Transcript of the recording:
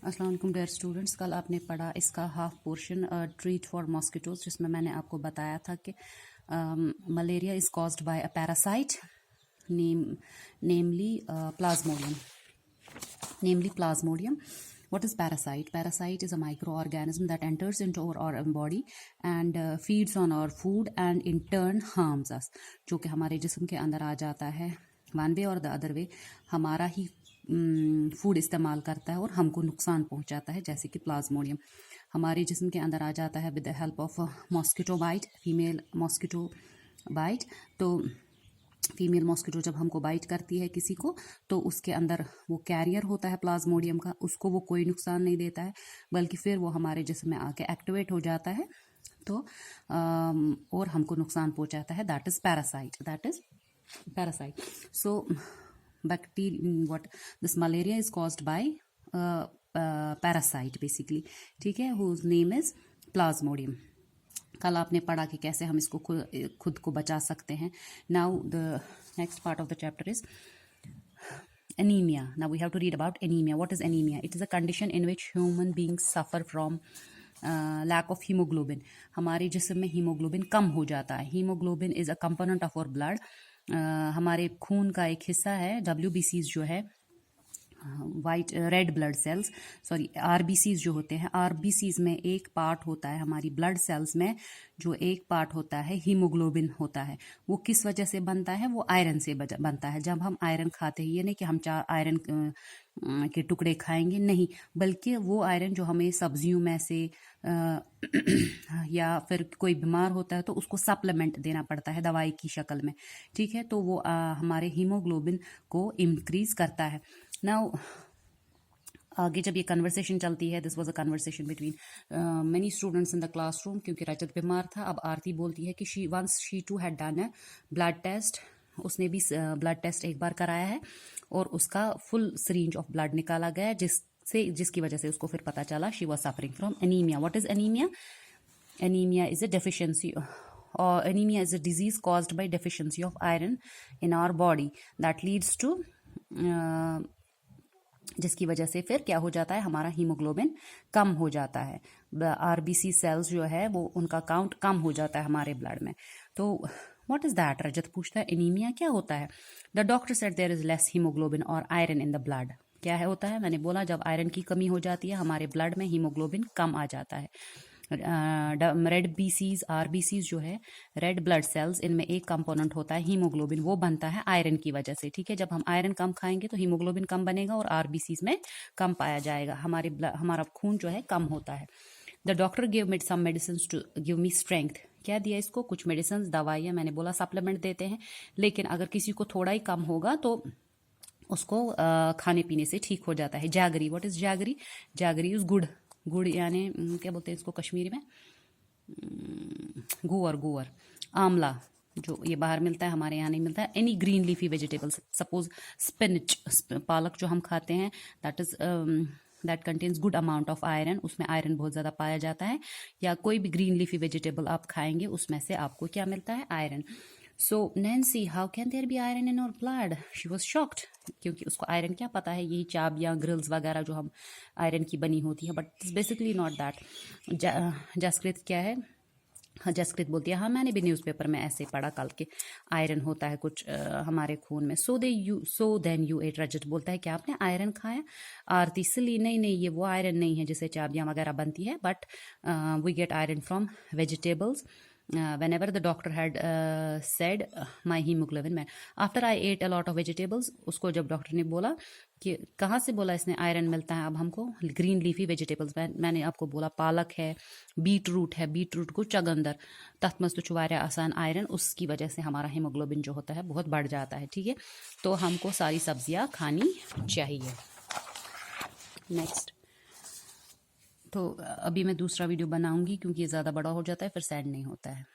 अस्सलाम वालेकुम dear students. कल आपने पढ़ा इसका half portion treat for mosquitoes, जिसमें मैंने आपको बताया था कि malaria is caused by a parasite namely plasmodium. What is parasite? Parasite is a microorganism that enters into our body and feeds on our food and in turn harms us. जो कि हमारे जिस्म के अंदर आ जाता है वन वे और द अदर वे, हमारा ही फूड इस्तेमाल करता है और हमको नुकसान पहुंचाता है, जैसे कि प्लाज्मोडियम हमारे जिस्म के अंदर आ जाता है with the help of mosquito bite, female mosquito bite. तो फीमेल मॉस्किटो जब हमको बाइट करती है किसी को, तो उसके अंदर वो कैरियर होता है प्लाज्मोडियम का, उसको वो कोई नुकसान नहीं देता है, बल्कि फिर वो हमारे जिस्म में आके एक्टिवेट हो जाता है तो और हमको नुकसान पहुंचाता है। That is parasite. So what this malaria is caused by parasite basically, ठीक है, whose name is plasmodium। कल आपने पढ़ा कि कैसे हम इसको खुद को बचा सकते हैं। Now the next part of the chapter is anemia. Now we have to read about anemia. What is anemia? It is a condition in which human beings suffer from lack of hemoglobin. हमारे जिस्म में haemoglobin कम हो जाता है। Haemoglobin is a component of our blood. हमारे खून का एक हिस्सा है। WBCs जो है white red blood cells, sorry RBCs जो होते हैं, RBCs में एक पार्ट होता है, हमारी ब्लड सेल्स में जो एक पार्ट होता है हीमोग्लोबिन होता है। वो किस वजह से बनता है? वो आयरन से बनता है। जब हम आयरन खाते हैं, ये नहीं कि हम आयरन के टुकड़े खाएंगे, नहीं, बल्कि वो आयरन जो हमें सब्जियों में से या फिर कोई बीमार होता है तो उसको सप्लीमेंट देना पड़ता है दवाई की शक्ल में, ठीक है। तो वो हमारे हीमोग्लोबिन को इंक्रीज करता है। नाउ आगे जब ये कन्वर्सेशन चलती है, this was a conversation between many students in the classroom, क्योंकि रजत बीमार था। अब आरती बोलती है कि she too had done a blood test, उसने भी ब्लड टेस्ट एक बार कराया है और उसका फुल सिरिंज ऑफ ब्लड निकाला गया, जिसकी वजह से उसको फिर पता चला she was suffering from anaemia. What is anaemia? Anemia is a deficiency, or anemia is a disease caused by deficiency of iron in our body that leads to जिसकी वजह से फिर क्या हो जाता है? हमारा हीमोग्लोबिन कम हो जाता है। RBC सेल्स जो है वो उनका काउंट कम हो जाता है हमारे ब्लड में। तो व्हाट इज दैट? रजत पूछता है एनीमिया क्या होता है? The doctor said there is less haemoglobin और आयरन इन द ब्लड। क्या है होता है? मैंने बोला जब आयरन की कमी हो जाती है हमारे ब्लड में, हीमोग्लोबिन कम आ जाता है। रेड BCs RBCs जो है रेड ब्लड सेल्स, इनमें एक कंपोनेंट होता है हीमोग्लोबिन, वो बनता है आयरन की वजह से, ठीक है। जब हम आयरन कम खाएंगे तो हीमोग्लोबिन कम बनेगा और RBCs में कम पाया जाएगा, हमारा खून जो है कम होता है। The doctor give me some medicine to give me strength. क्या दिया इसको? कुछ मेडिसिन, दवाइयाँ। मैंने बोला सप्लीमेंट देते हैं, लेकिन अगर किसी को थोड़ा ही कम होगा तो उसको खाने पीने से ठीक हो जाता है। Jaggery, what is jaggery? Jaggery is गुड़ यानी क्या बोलते हैं इसको कश्मीरी में? गुवर, आंवला, जो ये बाहर मिलता है, हमारे यहाँ नहीं मिलता है। Any green leafy vegetables, suppose spinach, पालक जो हम खाते हैं, that contains good amount of iron, उसमें आयरन बहुत ज़्यादा पाया जाता है। या कोई भी ग्रीन लीफी वेजिटेबल आप खाएंगे उसमें से आपको क्या मिलता है? Iron. So Nancy, how can there be iron in our blood? She was shocked, क्योंकि उसको आयरन क्या पता है, यही चाबियाँ, ग्रिल्स वगैरह जो हम आयरन की बनी होती है, but it's basically not that. जसकृत क्या है? हाँ, जसकृत बोलती है हाँ मैंने भी न्यूज़पेपर में ऐसे पढ़ा कल के आयरन होता है कुछ हमारे खून में। So then you ate. Rajat बोलता है क्या आपने आयरन खाया? आरती सिली, नहीं, ये वो आयरन नहीं है जिससे चाबियाँ वगैरह बनती है, but we get iron from vegetables. Whenever the doctor had said my hemoglobin, मैं after I ate a lot of vegetables, उसको जब डॉक्टर ने बोला कि कहाँ से बोला इसने आयरन मिलता है अब हमको? ग्रीन लीफी वेजिटेबल्स, मैंने आपको बोला पालक है, बीट रूट है, बीट रूट को चगंदर, तथ मस्त चुवारे आसान आयरन, उसकी वजह से हमारा हीमोग्लोबिन जो होता है बहुत बढ़ जाता है, ठीक है। तो हमको सारी सब्जियाँ खानी चाहिए। नेक्स्ट, तो अभी मैं दूसरा वीडियो बनाऊंगी क्योंकि ये ज़्यादा बड़ा हो जाता है, फिर सेंड नहीं होता है।